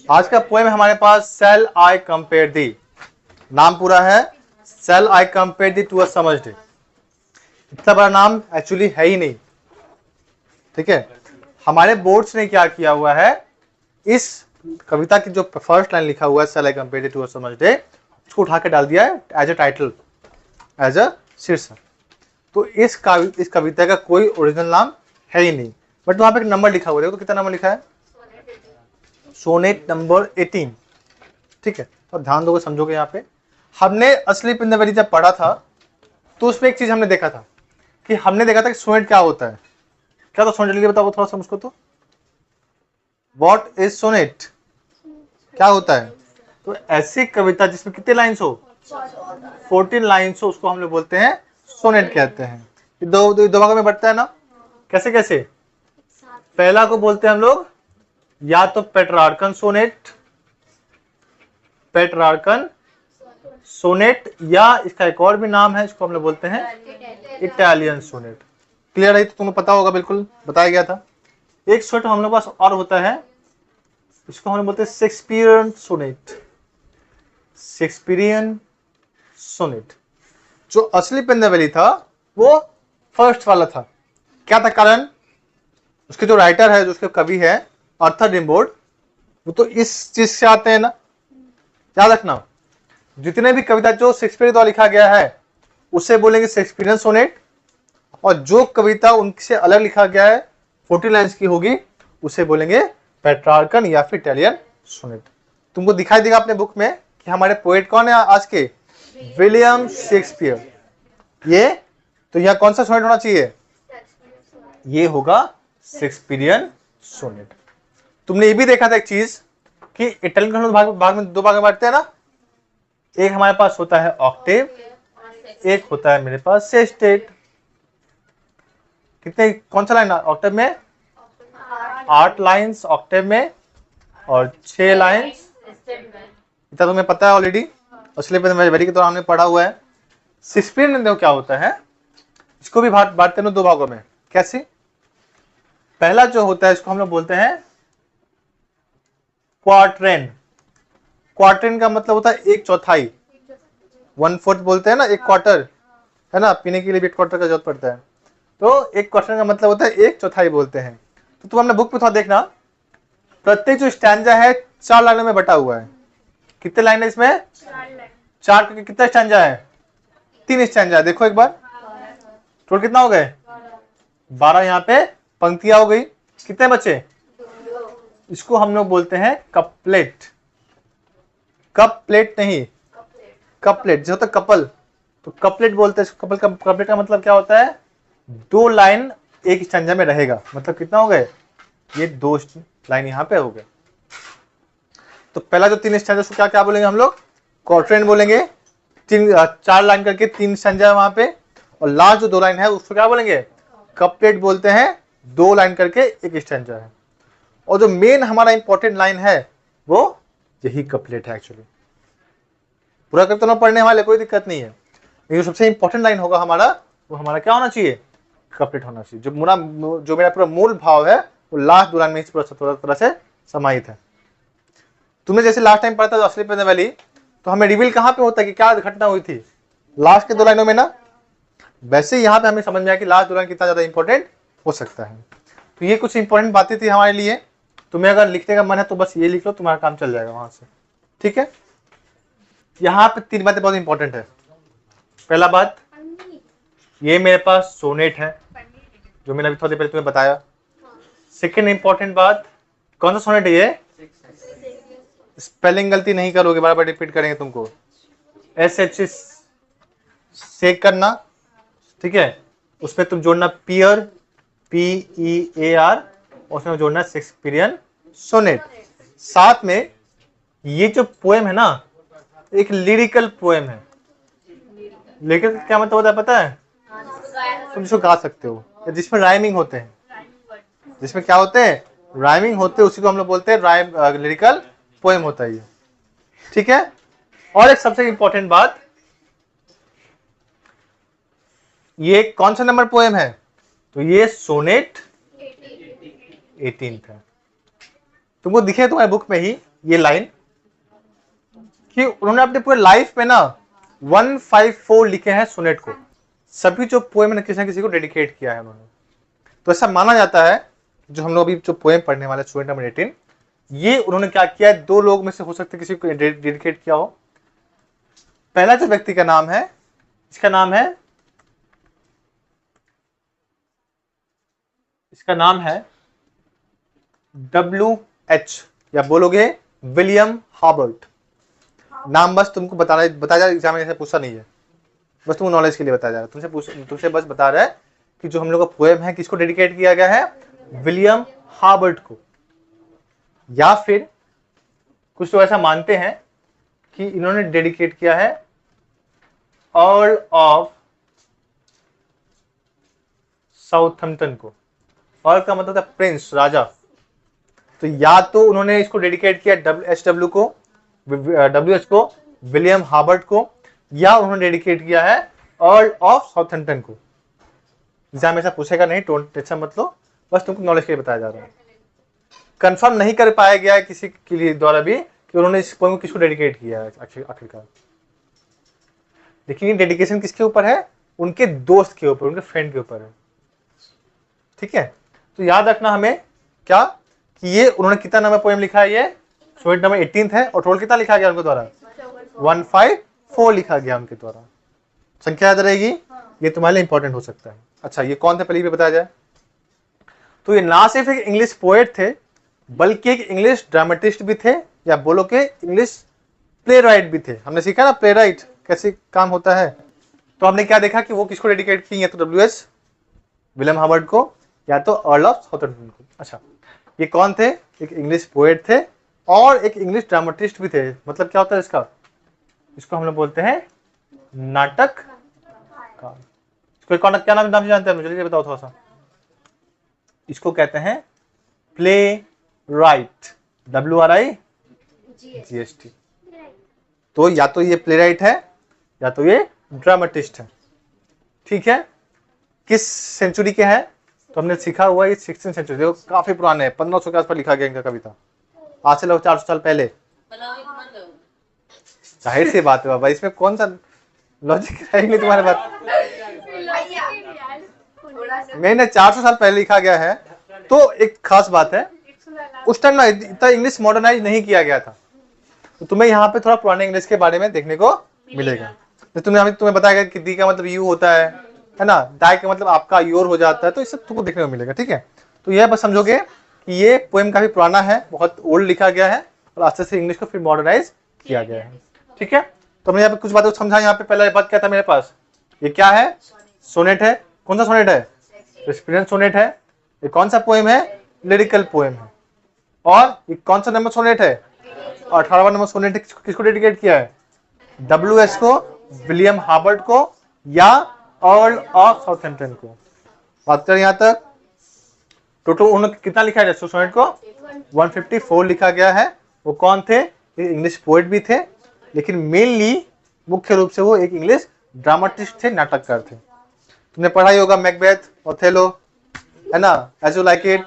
आज का पोएम हमारे पास सेल आई कंपेयर दी, नाम पूरा है shall I compare thee to a summer's day. इतना बड़ा नाम एक्चुअली है ही नहीं, ठीक है। हमारे बोर्ड्स ने क्या किया हुआ है, इस कविता की जो फर्स्ट लाइन लिखा हुआ है shall I compare thee to a summer's day, उसको उठा के डाल दिया है as a title, as a शीर्षक। तो इस कविता का कोई ओरिजिनल नाम है ही नहीं, बट वहां पे एक नंबर लिखा हुआ है। देखो कितना नंबर लिखा है, सोनेट नंबर 18, ठीक है। और ध्यान दोगे समझोगे। यहाँ पे हमने असली पिंदवली जब पढ़ा था तो उसमें एक चीज हमने देखा था कि हमने देखा था कि सोनेट क्या होता है। क्या था सोनेट, जल्दी बताओ थोड़ा सा मुझको। तो व्हाट इज सोनेट, क्या होता है? तो ऐसी कविता जिसमें कितने लाइन्स हो, 14 लाइन्स हो, उसको हम लोग बोलते हैं सोनेट कहते हैं। दो भागों में बढ़ता है ना, कैसे कैसे? पहला को बोलते हैं हम लोग या तो पेट्रार्कन सोनेट, पेट्रार्कन सोनेट, या इसका एक और भी नाम है, इसको हम लोग बोलते हैं इटालियन सोनेट। क्लियर है? तो तुम्हें पता होगा, बिल्कुल बताया गया था। एक सोनेट हम लोग पास और होता है, इसको हम लोग बोलते हैं शेक्सपियरियन सोनेट, शेक्सपियरियन सोनेट। जो असली पेंदावली था वो फर्स्ट वाला था। क्या था कारण? उसके जो राइटर है, जो उसके कवि है आर्थर rimbaud, वो तो इस चीज से आते हैं ना। याद रखना, जितने भी कविता जो शेक्सपियर द्वारा लिखा गया है उसे बोलेंगे शेक्सपियरियन सोनेट, और जो कविता उनसे अलग लिखा गया है 40 लाइन्स की होगी उसे बोलेंगे पेट्रार्कन या फिर इटालियन सोनेट। तुमको दिखाई देगा अपने बुक में कि हमारे पोएट कौन है आज के, विलियम शेक्सपियर। ये तो यहाँ कौन सा सोनेट होना चाहिए, ये होगा शेक्सपियरियन सोनेट। तुमने ये भी देखा था एक चीज कि इटालियन का भाग में दो भाग में बांटते हैं ना, एक हमारे पास होता है ऑक्टेव, एक होता है मेरे पास सेस्टेट। कितने, कौन सा लाइन ऑक्टेव में? 8 लाइन्स ऑक्टेव में और 6 लाइन्स, इतना तुम्हें पता है ऑलरेडी, असली पेंदावली के दौरान हमने पढ़ा हुआ है। शेक्सपियर ने क्या होता है, इसको भी बांटते हैं दो भागों में। कैसे? पहला जो होता है इसको हम लोग बोलते हैं क्वार्ट्रेन। क्वार्ट्रेन का मतलब होता है एक चौथाई, 1/4 बोलते हैं ना, एक क्वार्टर है ना, पीने के लिए भी एक क्वार्टर का जरूरत पड़ता है। तो एक क्वार्टर का मतलब होता है एक चौथाई बोलते हैं। तो तुम अपने बुक में थोड़ा देखना, प्रत्येक जो स्टैंजा है 4 लाइनों में बटा हुआ है। कितने लाइन है इसमें? 4 करके कितना स्टैंजा है? 3 स्टैंजा है। देखो एक बार, टोटल कितना हो गए? 12। यहाँ पे पंक्तियां हो गई, कितने बचे? इसको हम लोग बोलते हैं कपलेट। कपलेट नहीं, कपलेट जो होता है कपल, तो कपलेट बोलते हैं। कपलेट का मतलब क्या होता है, 2 लाइन एक स्टैंजा में रहेगा। मतलब कितना हो गए, ये 2 लाइन यहाँ पे हो गए। तो पहला जो 3 स्टैंजा उसको क्या क्या बोलेंगे हम लोग, क्वार्ट्रेन बोलेंगे। 4 लाइन करके 3 स्टैंजा है वहां पे, और लास्ट जो 2 लाइन है उसको क्या बोलेंगे, कपलेट बोलते हैं। 2 लाइन करके एक स्टैंजा है, और जो मेन हमारा इंपॉर्टेंट लाइन है वो यही कपलेट है। एक्चुअली पूरा कविता ना पढ़ने वाले कोई दिक्कत नहीं है, लेकिन सबसे इंपॉर्टेंट लाइन होगा हमारा, वो हमारा क्या होना चाहिए, कपलेट होना चाहिए। जो मेरा पूरा मूल भाव है वो लास्ट 2 लाइन में पूरा तरह से समाहित है। तुमने जैसे लास्ट टाइम पढ़ा था असली पेंदावली, तो हमें रिवील कहां पे होता है कि क्या घटना हुई थी, लास्ट के 2 लाइनों में ना। वैसे यहाँ पे हमें समझ में आया कि लास्ट 2 लाइन कितना ज्यादा इंपॉर्टेंट हो सकता है। तो ये कुछ इंपॉर्टेंट बातें थी हमारे लिए। तुम्हें अगर लिखने का मन है तो बस ये लिख लो, तुम्हारा काम चल जाएगा वहां से, ठीक है। यहाँ पे 3 बातें बहुत इंपॉर्टेंट है। पहला बात, ये मेरे पास सोनेट है जो मैंने अभी थोड़ी देर पहले तुम्हें बताया। सेकेंड इंपॉर्टेंट बात, कौन सा सोनेट है ये, स्पेलिंग गलती नहीं करोगे, बार बार रिपीट करेंगे तुमको। SH से करना, ठीक है। उसमें तुम जोड़ना पियर, PEAR, उसमें जोड़ना शेक्सपियरियन सोनेट। साथ में ये जो पोएम है ना, एक लिरिकल पोएम है। लिरिकल क्या मतलब होता है पता है? तुम जिसको गा सकते हो, जिसमें राइमिंग होते हैं। जिसमें क्या होते हैं, राइमिंग होते हैं, उसी को हम लोग बोलते हैं लिरिकल पोएम होता है ये, ठीक है। और एक सबसे इंपॉर्टेंट बात, ये कौन सा नंबर पोएम है, तो ये सोनेट 18 है। तुमको दिखे तुम्हारे बुक में ही ये लाइन कि उन्होंने अपने पूरे लाइफ में ना 154 लिखे हैं सोनेट को। सभी जो पोएम किसी न किसी को डेडिकेट किया है उन्होंने। तो ऐसा माना जाता है जो हम लोग अभी जो पोएम पढ़ने वाले स्टूडेंट नंबर 18, ये उन्होंने क्या किया है, दो लोग में से हो सकते किसी को डेडिकेट किया हो। पहला जो व्यक्ति का नाम है, इसका नाम है WH, या बोलोगे विलियम हार्बर्ट। नाम बस तुमको बताया जा रहा है, एग्जामिनेशन से पूछा नहीं है, बस तुमको नॉलेज के लिए बताया जा रहा है। तुमसे बस बता रहा है कि जो हम लोग का पोएम है किसको डेडिकेट किया गया है, विलियम हार्बर्ट को। या फिर कुछ लोग ऐसा मानते हैं कि इन्होंने डेडिकेट किया है अर्ल ऑफ साउथहैम्पटन को। अर्ल का मतलब था प्रिंस, राजा। तो या तो उन्होंने इसको डेडिकेट किया WH को, विलियम हार्बर्ट को, या उन्होंने डेडिकेट किया है अर्ल ऑफ साउथहैम्पटन को। एग्जाम ऐसा पूछेगा नहीं, टेंशन मत लो, बस तुमको नॉलेज के लिए बताया जा रहा है। कंफर्म नहीं कर पाया गया है किसी के लिए द्वारा भी कि उन्होंने इस पोएम को किसको डेडिकेट किया है आखिरकार। लेकिन ये डेडिकेशन किसके ऊपर है, उनके दोस्त के ऊपर, उनके फ्रेंड के ऊपर है। ठीक है, तो याद रखना हमें क्या कि ये उन्होंने कितना नंबर पोएम लिखा है, ये सोनेट नंबर 18 है, और टोटल कितना लिखा गया उनके द्वारा, 154 लिखा गया उनके द्वारा। संख्या याद रहेगी, ये तुम्हारे लिए इंपॉर्टेंट हो सकता है। अच्छा, ये कौन थे पहले भी बताया जाए। तो ये ना सिर्फ एक इंग्लिश पोएट थे, बल्कि एक इंग्लिश ड्रामेटिस्ट भी थे, या बोलो के इंग्लिश प्ले राइट भी थे। हमने सीखा ना प्ले राइट कैसे काम होता है। तो हमने क्या देखा कि वो किसको डेडिकेट की, या तो WH विलियम हार्बर्ट को, या तो अर्ल ऑफ साउथहैम्पटन को। अच्छा, ये कौन थे, एक इंग्लिश पोएट थे और एक इंग्लिश ड्रामेटिस्ट भी थे। मतलब क्या होता है इसको हम लोग बोलते हैं नाटककार। इसको क्या नाम जानते हैं, मुझे बताओ थोड़ा सा। इसको कहते हैं प्ले राइट, WRIGST। तो या तो ये प्ले राइट है या तो ये ड्रामेटिस्ट है। ठीक है, किस सेंचुरी के हैं, तो हमने सीखा हुआ ये 16th सेंचुरी, देखो काफी पुराने हैं, 1500 के आसपास लिखा गया इनका कविता, आज से लगभग 400 साल पहले। जाहिर सी बात है बाबा, इसमें कौन सा लॉजिक है नहीं तुम्हारे बात। मैंने 400 साल पहले लिखा गया है, तो एक खास बात है, उस टाइम ना इतना इंग्लिश मॉडर्नाइज नहीं किया गया था। तो तुम्हें यहाँ पे थोड़ा पुराने इंग्लिश के बारे में देखने को मिलेगा। तो तुम्हें बताया कि दी का मतलब यू होता है ना, दाई का मतलब आपका योर हो जाता है, तो ये सब तुमको देखने को मिलेगा। ठीक है, तो यह बस समझोगे कि ये पोएम काफी पुराना है, बहुत ओल्ड लिखा गया है, और आस्ते से इंग्लिश को फिर मॉडर्नाइज किया गया है। ठीक है, तो हमने यहाँ पे कुछ बातें समझा। यहाँ पे पहला बात क्या था मेरे पास, ये क्या है, सोनेट है। कौन सा सोनेट है, एक्सपीरियंस सोनेट है। ये कौन सा पोएम है, लिरिकल पोएम है। और ये कौन सा नंबर सोनेट है, 18वां नंबर सोनेट है। किसको डेडिकेट किया है, WH को, विलियम हार्बर्ट को, या अर्ल ऑफ साउथहैम्पटन को। बात करें यहाँ तक, टोटल उन्होंने कितना लिखा है सोनेट को, 154 लिखा गया है। वो कौन थे, इंग्लिश पोएट भी थे, लेकिन मेनली मुख्य रूप से वो एक इंग्लिश ड्रामेटिस्ट थे, नाटककार थे। तुमने पढ़ा ही होगा मैकबेथ, ओथेलो, है ना, एज यू लाइक इट,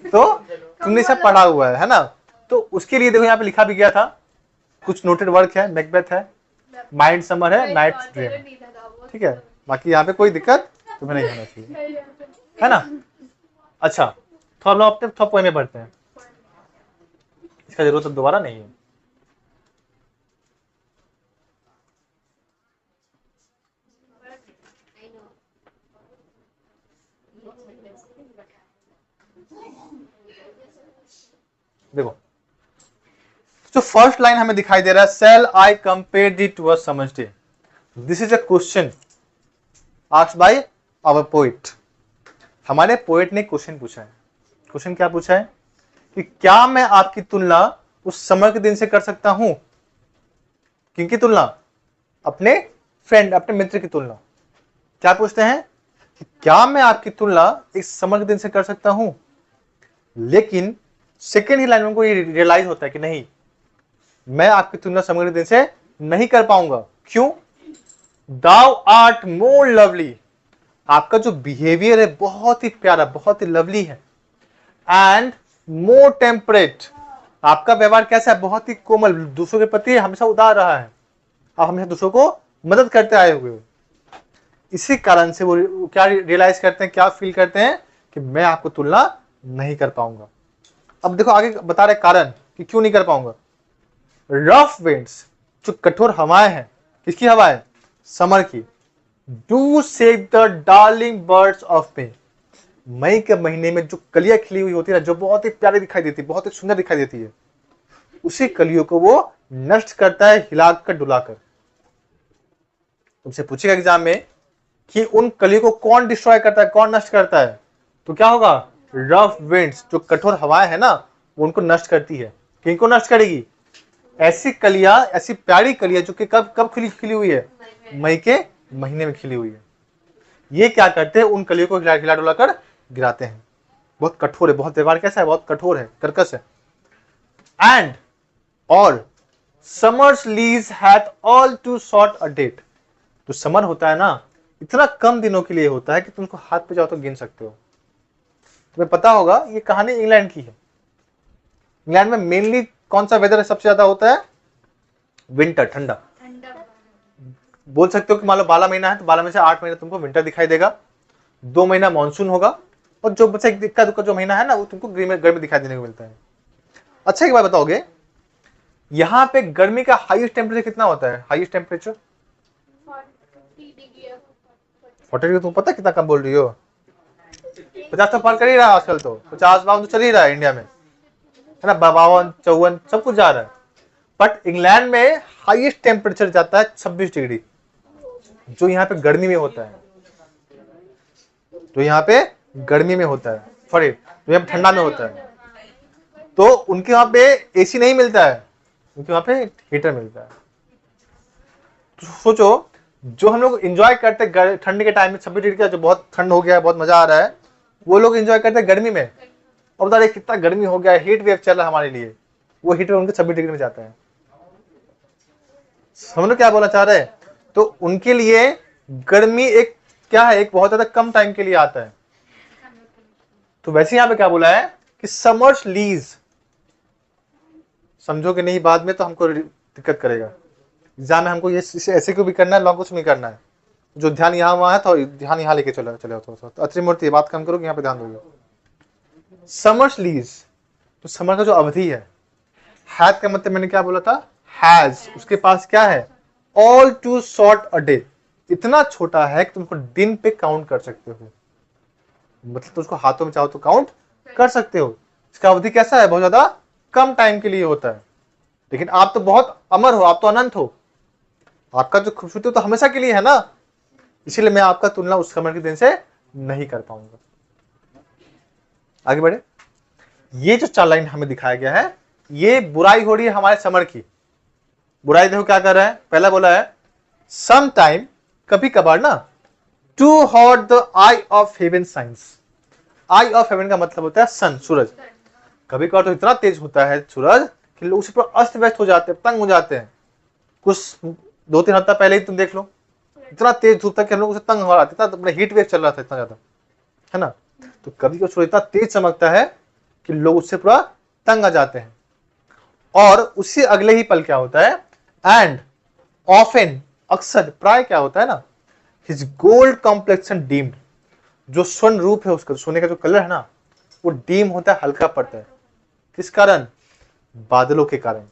तो तुमने सब पढ़ा हुआ है ना। तो उसके लिए देखो यहाँ पे लिखा भी गया था, कुछ नोटेड वर्क है, मैकबेथ है, माइंड समर है, नाइट ड्रीम। ठीक है, बाकी यहाँ पे कोई दिक्कत तुम्हें नहीं होना चाहिए, है ना। अच्छा, तो हम लोग अपने थोड़ा पोएम में पढ़ते हैं, इसका जरूरत तो दोबारा नहीं है। देखो, जो फर्स्ट लाइन हमें दिखाई दे रहा है, shall I compare it to a summer's day. This is a question asked by our poet. हमारे पोएट ने क्वेश्चन पूछा है। क्वेश्चन क्या पूछा है कि क्या मैं आपकी तुलना उस समर के दिन से कर सकता हूं। किनकी तुलना, अपने फ्रेंड, अपने मित्र की तुलना। क्या पूछते हैं कि क्या मैं आपकी तुलना इस समर के दिन से कर सकता हूं। लेकिन सेकेंड ही लाइन में उनको ये रियलाइज होता है कि नहीं, मैं आपकी तुलना समर के दिन से नहीं कर पाऊंगा। क्यों, दाउ आर्ट मोर लवली, आपका जो बिहेवियर है बहुत ही प्यारा, बहुत ही लवली है, एंड मोर टेम्परेट, आपका व्यवहार कैसा है, बहुत ही कोमल, दूसरों के प्रति हमेशा उदार रहा है, आप हमेशा दूसरों को मदद करते आए हुए हो। इसी कारण से वो क्या रियलाइज करते हैं, क्या फील करते हैं कि मैं आपको तुलना नहीं कर पाऊंगा। अब देखो आगे बता रहे कारण कि क्यों नहीं कर पाऊंगा। रफ विंड्स, जो कठोर हवाएं हैं, किसकी हवाएं, समर की, do save the darling birds of May, मई के महीने में जो कलियां खिली हुई होती है ना, जो बहुत ही प्यारी दिखाई देती है, बहुत ही सुंदर दिखाई देती है, उसी कलियों को वो नष्ट करता है हिलाकर डुलाकर। तुमसे पूछेगा एग्जाम में कि उन कलियों को कौन डिस्ट्रॉय करता है, कौन नष्ट करता है, तो क्या होगा, रफ विंड्स, जो कठोर हवाएं है ना, वो उनको नष्ट करती है। किनको नष्ट करेगी, ऐसी कलियां, ऐसी प्यारी कलियां जो कि कब कब खिली हुई है, मई के महीने में खिली हुई है। ये क्या करते हैं, उन कलियों को हिला डुला कर गिराते हैं। बहुत कठोर है, बहुत व्यवहार कैसा है, बहुत कठोर है, कर्कश है। एंड और summer's lease hath all too short a date, जो समर होता है ना, इतना कम दिनों के लिए होता है कि तुमको हाथ पे जाओ तो गिन सकते हो। तुम्हें पता होगा ये कहानी इंग्लैंड की है। इंग्लैंड में मेनली कौन सा वेदर सबसे ज्यादा होता है, विंटर, ठंडा। बोल सकते हो कि मान लो 12 महीना है तो 12 में से 8 महीना तुमको विंटर दिखाई देगा, 2 महीना मानसून होगा, और जो बचा इक्का दुक्का जो महीना है ना, वो तुमको गर्मी दिखाई देने को मिलता है। अच्छा एक बात बताओगे, यहाँ पे गर्मी का हाईएस्ट टेम्परेचर कितना होता है, हाईएस्ट टेम्परेचर 40 डिग्री। तुम पता कितना कम बोल रही हो, 50 तो पार कर ही रहा है आजकल, तो 50-52 तो चल ही रहा है इंडिया में, है ना, 52-54 सब कुछ जा रहा है। बट इंग्लैंड में हाईएस्ट टेम्परेचर जाता है 26 डिग्री, जो यहाँ पे गर्मी में होता है, जो यहाँ पे गर्मी में होता है, सॉरी जो यहाँ पे ठंडा में होता है। तो उनके वहां पे एसी नहीं मिलता है, उनके वहां पे हीटर मिलता है। तो सोचो, जो हम लोग एंजॉय करते हैं ठंड के टाइम में 26 डिग्री का, जो बहुत ठंड हो गया है, बहुत मजा आ रहा है, वो लोग एंजॉय करते हैं गर्मी में। और बता रहे कितना गर्मी हो गया है, हीट वेव चल रहा है हमारे लिए, वो हीट वेव उनके 26 डिग्री में जाता है। हम लोग क्या बोलना चाह रहे हैं, तो उनके लिए गर्मी एक क्या है, एक बहुत ज्यादा कम टाइम के लिए आता है। तो वैसे यहां पे क्या बोला है कि समर्स लीज, समझोगे नहीं बाद में तो हमको दिक्कत करेगा एग्जाम में, हमको ये ऐसे क्यों भी करना है, लॉन्ग कुछ नहीं करना है, जो ध्यान यहाँ वहां है तो ध्यान यहाँ लेके चले चले तो अच्छी मूर्ति बात कम करोगे, यहाँ पे ध्यान दोगे। समर्स लीज, तो समर का जो अवधि है, हैज का मतलब मैंने क्या बोला था, हैज, उसके पास क्या है, all too short a day, इतना छोटा है कि तुमको दिन पे काउंट कर सकते हो, मतलब तुम उसको हाथों में चाहो तो काउंट कर सकते हो। इसका अवधि कैसा है, बहुत ज्यादा कम टाइम के लिए होता है। लेकिन आप तो बहुत अमर हो, आप तो अनंत हो, आपका जो खूबसूरती तो हमेशा के लिए है ना, इसीलिए मैं आपका तुलना उस समर के दिन से नहीं कर पाऊंगा। आगे बढ़े, ये जो 4 लाइन हमें दिखाया गया है, ये बुराई हो रही है हमारे समर की। बुराई देखो क्या कर रहा है, पहला बोला है सम टाइम, कभी कभार ना, too hot the eye of heaven shines. Eye of heaven का मतलब होता है सन, सूरज। कभी कभार तो इतना तेज होता है सूरज कि लोग उसी पर अस्त व्यस्त हो जाते हैं, तंग हो जाते हैं। कुछ 2-3 हफ्ता पहले ही तुम देख लो, इतना तेज धूप था कि हम लोग उसे तंग हो रहा था, इतना हीट वेव चल रहा था इतना ज्यादा, है ना। तो कभी कभी सूरज इतना तेज चमकता है कि लोग उससे पूरा तंग आ जाते हैं। और उससे अगले ही पल क्या होता है, एंड ऑफन, अक्सर, प्राय क्या होता है ना, हिज गोल्ड कॉम्प्लेक्शन डीम्ड, जो स्वर्ण रूप है उसका, सोने का जो कलर है ना, वो डीम होता है, हल्का पड़ता है। किस कारण, बादलों के कारण।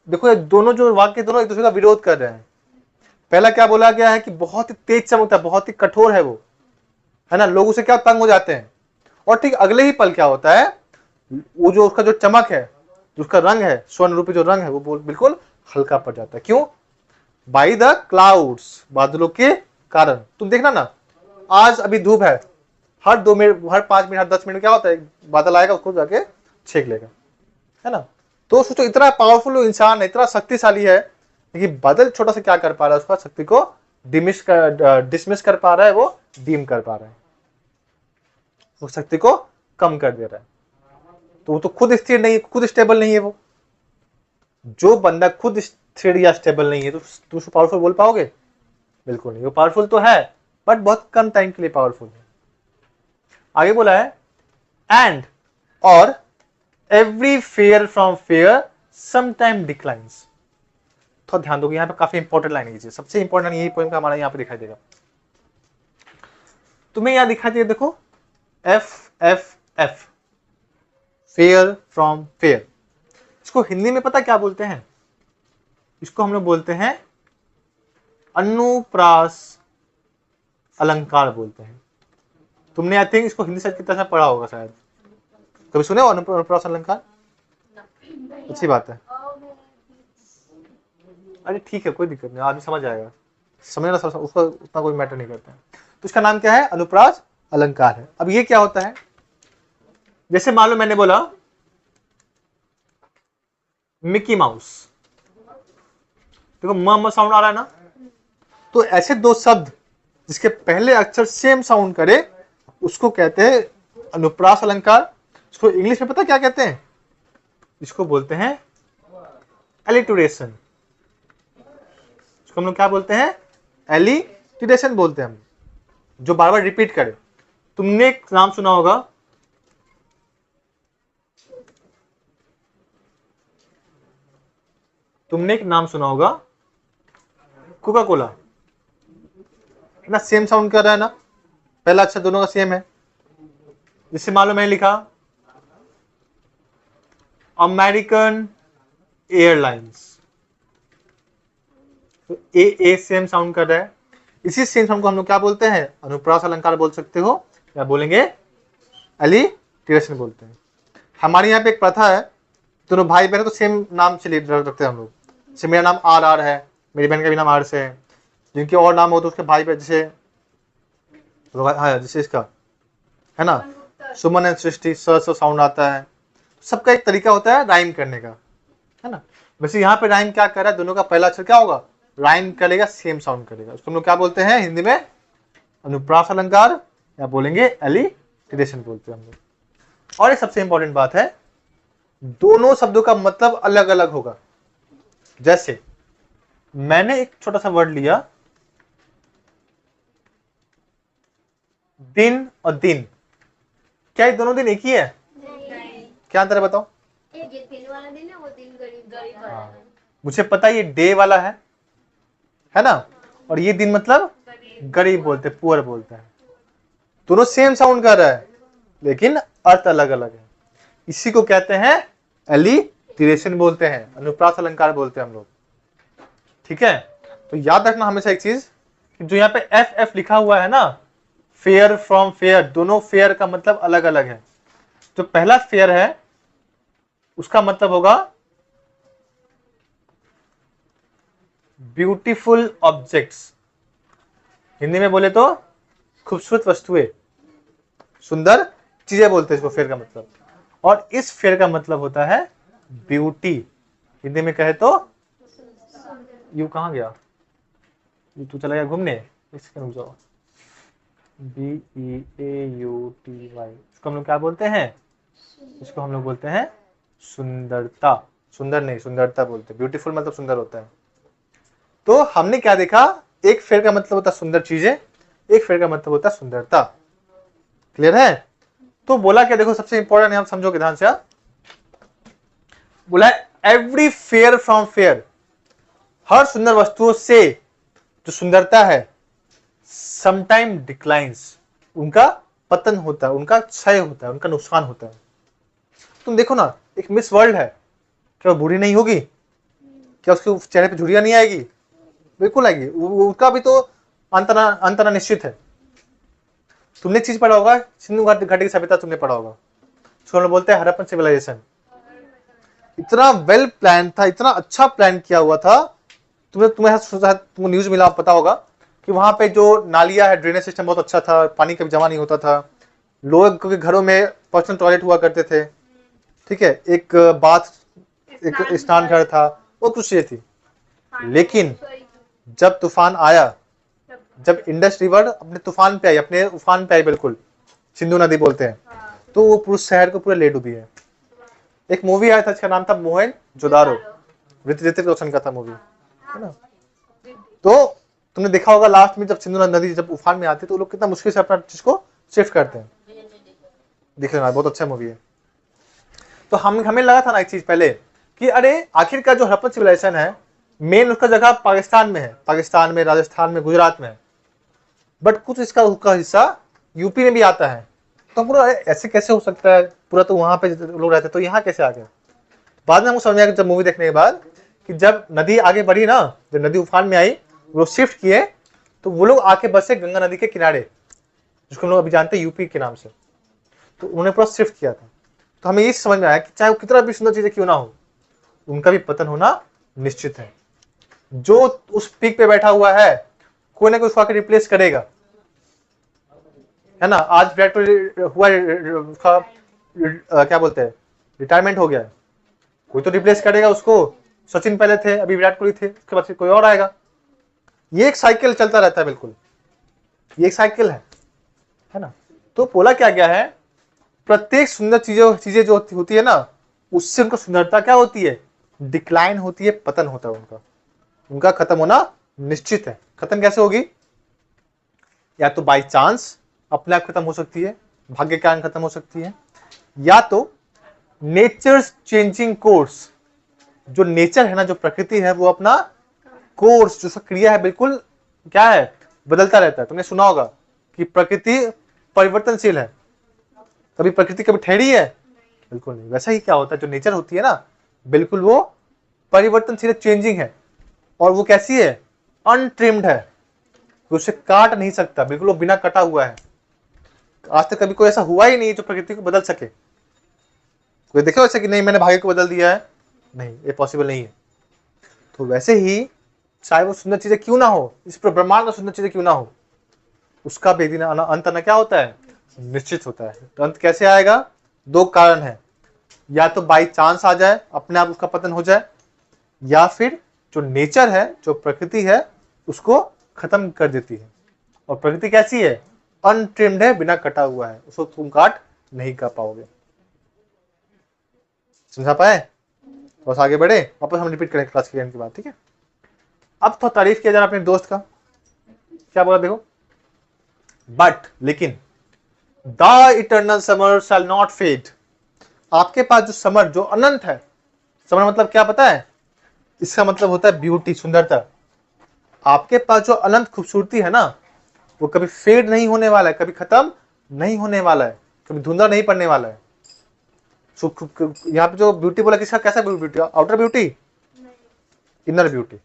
देखो ये दोनों जो वाक्य, दोनों एक दूसरे का विरोध कर रहे हैं। पहला क्या बोला गया है कि बहुत ही तेज चमकता है, बहुत ही कठोर है वो, है ना, लोग उसे क्या तंग हो जाते हैं। और ठीक अगले ही पल क्या होता है, वो जो उसका जो चमक है, जो उसका रंग है, स्वर्ण रूपी जो रंग है, वो बिल्कुल हल्का पड़ जाता है। क्यों, बाई द क्लाउड्स, बादलों के कारण। तुम देखना ना, आज अभी धूप है, हर 2 मिनट, हर 5 मिनट, हर 10 मिनट क्या होता है, बादल आएगा, उसको जाके छेक लेगा, है ना। तो सोचो इतना पावरफुल इंसान है, इतना शक्तिशाली है, लेकिन बादल छोटा सा क्या कर पा रहा है, उसका शक्ति को डिसमिस कर पा रहा है, वो डीम कर पा रहा है, वो शक्ति को कम कर दे रहा है। तो वो तो खुद स्थिर नहीं है, खुद स्टेबल नहीं है। वो जो बंदा खुद स्थिर या स्टेबल नहीं है, तो तुम उसको पावरफुल बोल पाओगे, बिल्कुल नहीं। वो पावरफुल तो है, बट बहुत कम टाइम के लिए पावरफुल है। आगे बोला है एंड और every fair from fair sometime declines. थोड़ा ध्यान दोगे, यहाँ पे काफी इंपॉर्टेंट लाइन है, सबसे इंपॉर्टेंट यही पोएम का हमारा यहाँ पे दिखाई देगा। तुम्हें यहाँ दिखाई देगा, देखो F F F, fair from fair. इसको हिंदी में पता क्या बोलते हैं? इसको हम लोग बोलते हैं अनुप्रास अलंकार बोलते हैं। तुमने आई थिंक इसको हिंदी शब्द की तरह पढ़ा होगा शायद, कभी सुने हो अनुप्रास अलंकार? अच्छी बात है। अरे ठीक है, कोई दिक्कत नहीं, आदमी समझ जाएगा, समझना उसका उतना कोई मैटर नहीं करता है। तो इसका नाम क्या है? अनुप्रास अलंकार है। अब ये क्या होता है, जैसे मान लो मैंने बोला मिकी माउस, देखो म साउंड आ रहा है ना, तो ऐसे दो शब्द जिसके पहले अक्षर सेम साउंड करे उसको कहते हैं अनुप्रास अलंकार। इसको इंग्लिश में पता क्या कहते हैं? इसको बोलते हैं एलिटरेशन। इसको हम लोग क्या बोलते हैं? एलिटरेशन बोलते हैं हम, जो बार बार रिपीट करे। तुमने एक नाम सुना होगा, कोका कोला, ना सेम साउंड कर रहा है ना, पहला अक्षर दोनों का सेम है। जिससे मान लो मैंने लिखा अमेरिकन एयरलाइंस, तो ए सेम साउंड कर रहा है। इसी सेम साउंड को हम लोग क्या बोलते हैं? अनुप्रास अलंकार बोल सकते हो, या बोलेंगे एलिटरेशन बोलते हैं। हमारे यहाँ पे एक प्रथा है, दोनों भाई बहन तो सेम नाम से रखते हैं हम लोग। जैसे मेरा नाम आर है, मेरी बहन का भी नाम आर से है, जिनके और नाम हो तो उसके भाई बहन, जैसे हाँ जैसे इसका है ना सुमन एंड सृष्टि, स साउंड आता है। सबका एक तरीका होता है राइम करने का, है ना। वैसे यहाँ पे राइम क्या कर रहा है, दोनों का पहला अक्षर क्या होगा? राइम करेगा, सेम साउंड करेगा। उसको हम लोग क्या बोलते हैं हिंदी में? अनुप्रास अलंकार, या बोलेंगे एलिटरेशन बोलते हैं हम लोग। और एक सबसे इंपॉर्टेंट बात है, दोनों शब्दों का मतलब अलग अलग होगा। जैसे मैंने एक छोटा सा वर्ड लिया दिन और दिन, क्या ये दोनों दिन एक ही है? नहीं। क्या अंतर है बताओ? एक ये दिन वाला दिन है, वो दिन गरीब वाला है। मुझे पता है ये डे वाला है ना, और ये दिन मतलब गरीब बोलते, पुअर बोलते हैं। दोनों सेम साउंड कर रहा है लेकिन अर्थ अलग अलग है। इसी को कहते हैं एलिटरेशन बोलते हैं, अनुप्रास अलंकार बोलते हैं हम लोग। ठीक है, तो याद रखना हमेशा एक चीज, जो यहाँ पे एफ एफ लिखा हुआ है ना, फेयर फ्रॉम फेयर, दोनों फेयर का मतलब अलग अलग है। जो पहला फेयर है उसका मतलब होगा ब्यूटीफुल ऑब्जेक्ट्स, हिंदी में बोले तो खूबसूरत वस्तुएं, सुंदर चीजें बोलते हैं इसको फेयर का मतलब। और इस फेयर का मतलब होता है ब्यूटी, हिंदी में कहे तो यू कहाँ गया, यू तू चला गया घूमने, इसके रुक जाओ, BEAUTY, इसको हम लोग क्या बोलते हैं? इसको हम लोग बोलते हैं सुंदरता। सुंदर नहीं, सुंदरता बोलते हैं। ब्यूटीफुल मतलब सुंदर होता है। तो हमने क्या देखा, एक फेयर का मतलब होता है सुंदर चीजें, एक फेयर का मतलब होता है सुंदरता। क्लियर है? तो बोला क्या, देखो सबसे इंपॉर्टेंट आप समझोगे ध्यान से, बोला एवरी फेयर फ्रॉम फेयर, हर सुंदर वस्तुओं से जो सुंदरता है समटाइम डिक्लाइंस, उनका पतन होता है, उनका क्षय होता है, उनका नुकसान होता है। तुम देखो ना, एक मिस वर्ल्ड है, क्या वो बूढ़ी नहीं होगी? क्या उसके चेहरे पे झुर्रियां नहीं आएगी? बिल्कुल आएगी, उसका भी तो अंतना निश्चित है। तुमने चीज पढ़ा होगा, सिंधु घाटी की सभ्यता तुमने पढ़ा होगा, उसको हम लोग बोलते हैं हड़प्पन सिविलाइजेशन। इतना वेल प्लान था, इतना अच्छा प्लान किया हुआ था। तुम्हें न्यूज मिला, पता होगा कि वहां पे जो नालियां है, ड्रेनेज सिस्टम बहुत अच्छा था, पानी कभी जमा नहीं होता था, लोग के घरों में पर्सनल टॉयलेट हुआ करते थे। ठीक है, एक बाथ, एक स्नान घर था, वो कुछ चीजें थी। लेकिन जब तूफान आया, जब इंडस रिवर अपने तूफान पे आई, अपने उफान पे आई, बिल्कुल सिंधु नदी बोलते हैं, तो वो पूरे शहर को पूरे ले डूबी है। एक मूवी आया था, इसका नाम था मोहनजोदारो, ऋतिक रोशन का था मूवी, है ना। तो तुमने देखा होगा लास्ट में जब सिंधु नदी जब उफान में आती है तो लोग कितना मुश्किल से अपना चीज को शिफ्ट करते हैं। देख लेना, बहुत अच्छा मूवी है। तो हमें लगा था ना एक चीज पहले कि अरे आखिर का जो हड़प्पन सिविलाइजेशन है मेन उसका जगह पाकिस्तान में है, पाकिस्तान में, राजस्थान में, गुजरात में है, बट कुछ इसका हिस्सा यूपी में भी आता है। तो पूरा ऐसे कैसे हो सकता है, पूरा तो वहां पे लोग रहते तो यहाँ कैसे आ गए। बाद में हमको समझ आया जब मूवी देखने के बाद कि जब नदी आगे बढ़ी ना, जब नदी उफान में आई, वो शिफ्ट किए, तो वो लोग आके बसे गंगा नदी के किनारे, जिसको हम लोग अभी जानते हैं यूपी के नाम से। तो उन्होंने पूरा शिफ्ट किया था। तो हमें ये समझ में आया कि चाहे वो कितना भी सुंदर चीजें क्यों ना हो, उनका भी पतन होना निश्चित है। जो उस पीक पे बैठा हुआ है कोई ना कोई उसको आके रिप्लेस करेगा, है ना। आज विराट कोहली हुआ उसका क्या बोलते हैं रिटायरमेंट हो गया है, कोई तो रिप्लेस करेगा उसको। सचिन पहले थे, अभी विराट कोहली थे, उसके बाद कोई और आएगा। ये एक साइकिल चलता रहता है, बिल्कुल ये एक साइकिल है ना। तो बोला क्या गया है, प्रत्येक सुंदर चीजें जो होती है ना, उससे उनका सुंदरता क्या होती है, डिक्लाइन होती है, पतन होता है उनका खत्म होना निश्चित है। खत्म कैसे होगी, या तो बाई चांस अपने आप खत्म हो सकती है, भाग्य के कारण खत्म हो सकती है, या तो नेचर्स चेंजिंग कोर्स, जो नेचर है ना, जो प्रकृति है, वो अपना कोर्स, जो क्रिया है, बिल्कुल क्या है, बदलता रहता है। तुमने सुना होगा कि प्रकृति परिवर्तनशील है, कभी प्रकृति कभी ठहरी है, बिल्कुल नहीं। वैसा ही क्या होता है, जो नेचर होती है ना, बिल्कुल वो परिवर्तनशील, चेंजिंग है। और वो कैसी है, अनट्रिम्ड है, उसे काट नहीं सकता, बिल्कुल वो बिना कटा हुआ है। आज तक कभी कोई ऐसा हुआ ही नहीं जो प्रकृति को बदल सके। कोई देखो ऐसा कि नहीं मैंने भाग्य को बदल दिया है, नहीं, ये पॉसिबल नहीं है। तो वैसे ही चाहे वो सुंदर चीजें क्यों ना हो, इस पर ब्रह्मांड में सुंदर चीजें क्यों ना हो, उसका भी एक दिन अंत आना क्या होता है, निश्चित होता है। तो अंत कैसे आएगा, दो कारण है, या तो बाई चांस आ जाए, अपने आप उसका पतन हो जाए, या फिर जो नेचर है, जो प्रकृति है, उसको खत्म कर देती है। और प्रकृति कैसी है, अनट्रिम्ड है, बिना कटा हुआ है, उसको तुम काट नहीं कर पाओगे। समझा पाए। बस आगे बढ़े, वापस हम रिपीट करें क्लास के एंड की बात, ठीक है। अब तो तारीफ किया जाए अपने दोस्त का, क्या बोला देखो, बट लेकिन the eternal summer shall not fade, आपके पास जो समर, जो अनंत है, समर मतलब क्या पता है, इसका मतलब होता है ब्यूटी, सुंदरता। आपके पास जो अनंत खूबसूरती है ना, वो कभी फेड नहीं होने वाला है, कभी खत्म नहीं होने वाला है, कभी धुंधला नहीं पड़ने वाला है। यहाँ पे जो ब्यूटी बोला, किसका कैसा beauty, outer beauty, inner beauty,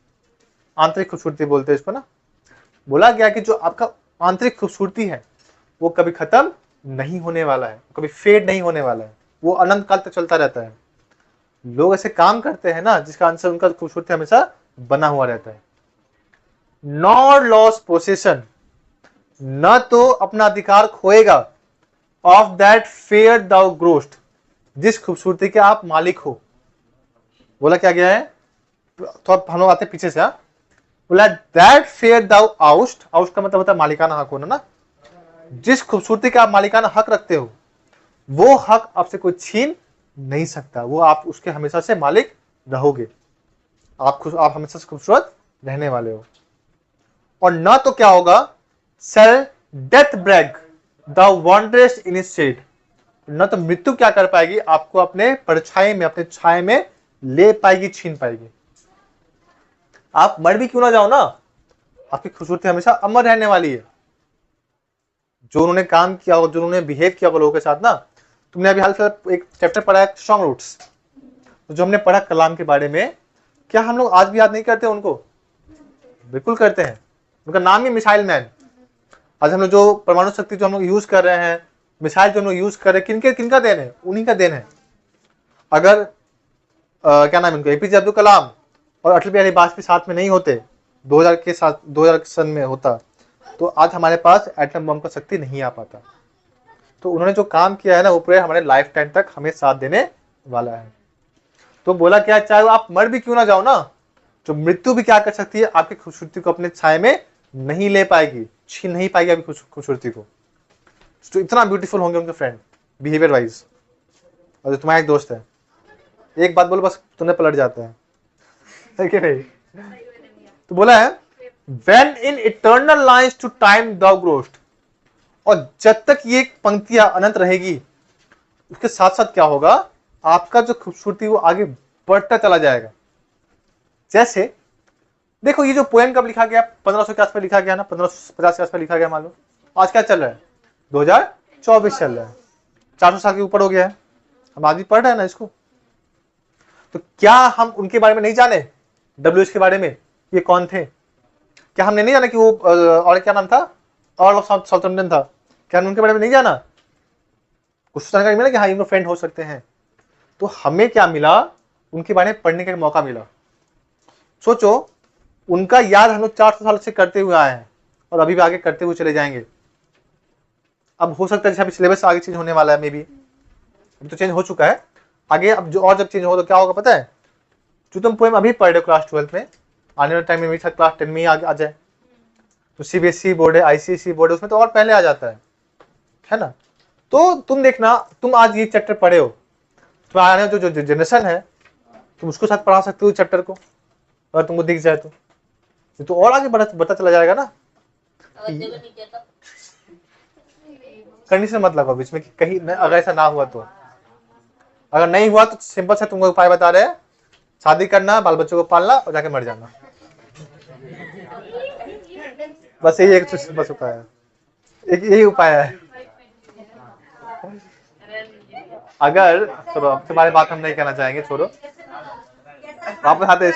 आंतरिक खूबसूरती बोलते हैं इसको ना। बोला गया कि जो आपका आंतरिक खूबसूरती है वो कभी खत्म नहीं होने वाला है, कभी फेड नहीं होने वाला है, वो अनंत काल तक चलता रहता है। लोग ऐसे काम करते हैं ना जिसका आंसर उनका खूबसूरती हमेशा बना हुआ रहता है। नॉर लॉस पोसेशन, न तो अपना अधिकार खोएगा, ऑफ दैट फेयर दाउ ग्रोस्ट, जिस खूबसूरती के आप मालिक हो। बोला क्या गया है, तो हम लोग आते पीछे से, बोला that fair thou ow'st, ow'st का मतलब होता है मालिकाना हक होना ना। जिस खूबसूरती का आप मालिकाना हक रखते हो, वो हक आपसे कोई छीन नहीं सकता, वो आप उसके हमेशा से मालिक रहोगे, आप हमेशा से खूबसूरत रहने वाले हो। और ना तो क्या होगा, shall death brag the wander'st in his shade, न तो मृत्यु क्या कर पाएगी, आपको अपने परछाई में, अपने छाए में ले पाएगी, छीन पाएगी। आप मर भी क्यों ना जाओ ना, आपकी खूबसूरती हमेशा अमर रहने वाली है। जो उन्होंने काम किया और जो उन्होंने बिहेव किया लोगों के साथ ना, तुमने अभी हाल फिलहाल एक चैप्टर पढ़ा है स्ट्रॉन्ग रूट्स, तो जो हमने पढ़ा कलाम के बारे में, क्या हम लोग आज भी याद नहीं करते उनको, बिल्कुल करते हैं। उनका नाम ही मिसाइल मैन। आज हम लोग जो परमाणु शक्ति जो हम लोग यूज कर रहे हैं, मिसाइल जो हम लोग यूज कर रहे हैं, किनका देन है, उन्हीं का देन है। अगर क्या नाम है उनका, एपीजे अब्दुल कलाम और अटल बिहारी वाजपेयी साथ में नहीं होते, 2000 सन में होता, तो आज हमारे पास एटम बम का शक्ति नहीं आ पाता। तो उन्होंने जो काम किया है ना, वो पूरे हमारे लाइफ टाइम तक हमें साथ देने वाला है। तो बोला क्या, चाहे आप मर भी क्यों ना जाओ ना, जो मृत्यु भी क्या कर सकती है, आपकी खूबसूरती को अपने छाए में नहीं ले पाएगी, छीन नहीं पाएगी आपकी खूबसूरती को। तो इतना ब्यूटीफुल होंगे उनके फ्रेंड बिहेवियर वाइज। और जो तुम्हारा एक दोस्त है, एक बात बोलो बस तुम्हें पलट जाता है कि नहीं। तो बोला है when in eternal lines to time thou growest, और जब तक ये पंक्तियां अनंत रहेगी, उसके साथ साथ क्या होगा, आपका जो खूबसूरती वो आगे बढ़ता चला जाएगा। जैसे देखो ये जो पोएम कब लिखा गया, 1500 के आसपास लिखा गया ना, 1550 के आसपास लिखा गया मान लो। आज क्या चल रहा है, 2024 चल रहा है, 400 साल के ऊपर हो गया है, हम आज भी पढ़ रहे हैं ना इसको। तो क्या हम उनके बारे में नहीं जाने, डब्ल्यूएच के बारे में, ये कौन थे? क्या हमने नहीं जाना कि वो और क्या नाम था, अर्ल ऑफ साउथम्पटन था? क्या हमने उनके बारे में नहीं जाना? कुछ जानकारी मिला कि हाँ इनके फ्रेंड हो सकते हैं। तो हमें क्या मिला, उनके बारे में पढ़ने का मौका मिला। सोचो उनका याद हम लोग 400 साल से करते हुए आए हैं और अभी भी आगे करते हुए चले जाएंगे। अब हो सकता है जैसे अभी सिलेबस आगे चेंज होने वाला है, मे बी अभी तो चेंज हो चुका है, आगे अब जो और जब चेंज हो तो क्या होगा पता है? जो तुम पोएम अभी पढ़ रहे हो क्लास 12 में, आने वाले टाइम में मेरे साथ क्लास 10 में ही आ जाए। तो सीबीएसई बोर्ड है, आईसीएसई बोर्ड है, उसमें तो और पहले आ जाता है ना। तो तुम देखना, तुम आज ये चैप्टर पढ़े हो, तो आने वाले जो जनरेशन है तुम उसको साथ पढ़ा सकते हो चैप्टर को, अगर तुमको दिख जाए तो और आगे बढ़ता चला जाएगा ना। कंडीशन मत लगाओ बीच में कि कहीं अगर ऐसा ना हुआ तो। अगर नहीं हुआ तो सिंपल से तुमको उपाय बता रहे हैं, शादी करना, बाल बच्चों को पालना और जाके मर जाना। बस यही एक बस उपाय है, एक यही उपाय है। अगर चलो अब तुम्हारी बात हम नहीं कहना चाहेंगे, छोड़ो, वापस आते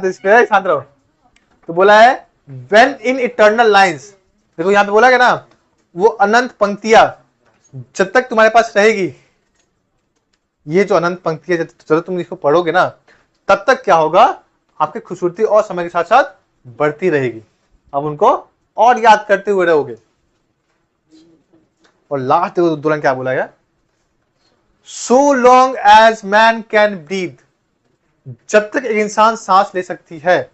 इस पे शांत रहो। तो बोला है when in eternal lines, देखो यहाँ पे बोला गया ना, वो अनंत पंक्तियां जब तक तुम्हारे पास रहेगी, ये जो अनंत पंक्तियां जब तुम इसको पढ़ोगे ना, तब तक क्या होगा, आपकी खूबसूरती और समय के साथ साथ बढ़ती रहेगी। अब उनको और याद करते हुए रहोगे। और लास्ट देखो दुल्हन क्या बोला गया, so long as man can breathe, जब तक एक इंसान सांस ले सकती है,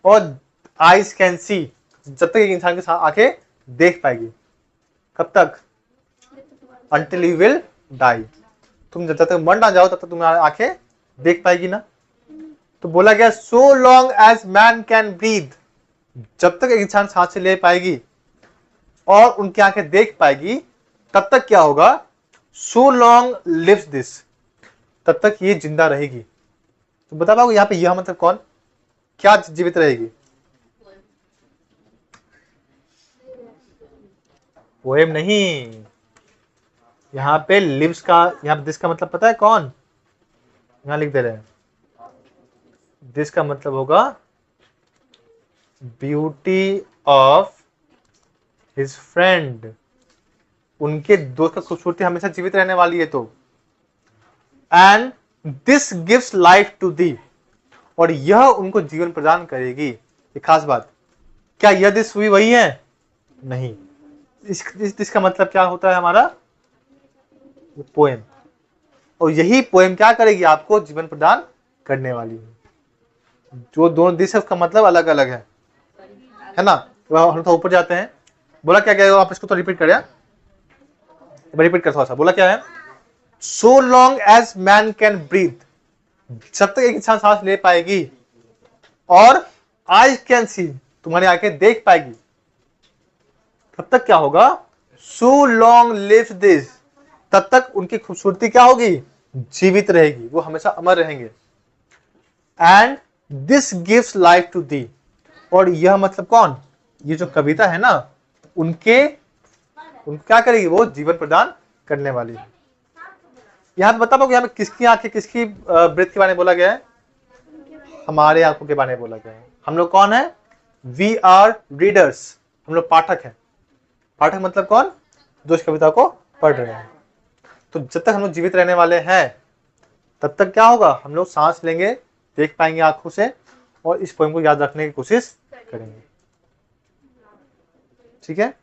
और आईज कैन सी, जब तक एक इंसान के आंखें देख पाएगी। कब तक? Until you will die, तुम जब तक मर ना जाओ तब तक तुम्हारी आंखें देख पाएगी ना। तो बोला गया so long as man can breathe, जब तक एक इंसान सांस ले पाएगी और उनकी आंखें देख पाएगी, तब तक क्या होगा, so long lives this, तब तक ये जिंदा रहेगी। तो बता पाओगे यहाँ पे यह मतलब कौन, क्या जीवित रहेगी? पोएम नहीं, यहाँ पे लिव्स का, यहाँ पे दिस का मतलब पता है कौन? यहाँ लिख दे रहे हैं, दिस का मतलब होगा ब्यूटी ऑफ हिज फ्रेंड, उनके दोस्त का खूबसूरती हमेशा जीवित रहने वाली है। तो and this gives life to thee, और यह उनको जीवन प्रदान करेगी। एक खास बात, क्या यह दिस हुई वही है? नहीं, इसका मतलब क्या होता है हमारा पोएम, और यही पोएम क्या करेगी, आपको जीवन प्रदान करने वाली है। जो दोनों दिस है उसका मतलब अलग अलग है ना। तो हम तो ऊपर जाते हैं, बोला क्या क्या, आप इसको तो रिपीट करें, रिपीट कर थोड़ा सा। बोला क्या है, so long as man can breathe, जब तक एक इंसान सांस ले पाएगी, और आई कैन सी, तुम्हारी आंखें देख पाएगी, तब तक क्या होगा, so long live this, तब तक उनकी खूबसूरती क्या होगी, जीवित रहेगी, वो हमेशा अमर रहेंगे। And this gives life to thee, और यह मतलब कौन, ये जो कविता है ना, उनके क्या करेगी, वो जीवन प्रदान करने वाली है। यहाँ पे बता पाओगे यहाँ पे किसकी आंखें, किसकी ब्रेथ के बारे में बोला गया है? हमारे आंखों के बारे में बोला गया है। हम लोग कौन है? वी आर रीडर्स, हम लोग पाठक हैं। पाठक मतलब कौन? जो इस कविता को पढ़ रहे हैं। तो जब तक हम लोग जीवित रहने वाले हैं, तब तक क्या होगा, हम लोग सांस लेंगे, देख पाएंगे आंखों से, और इस पोएम को याद रखने की कोशिश करेंगे। ठीक है।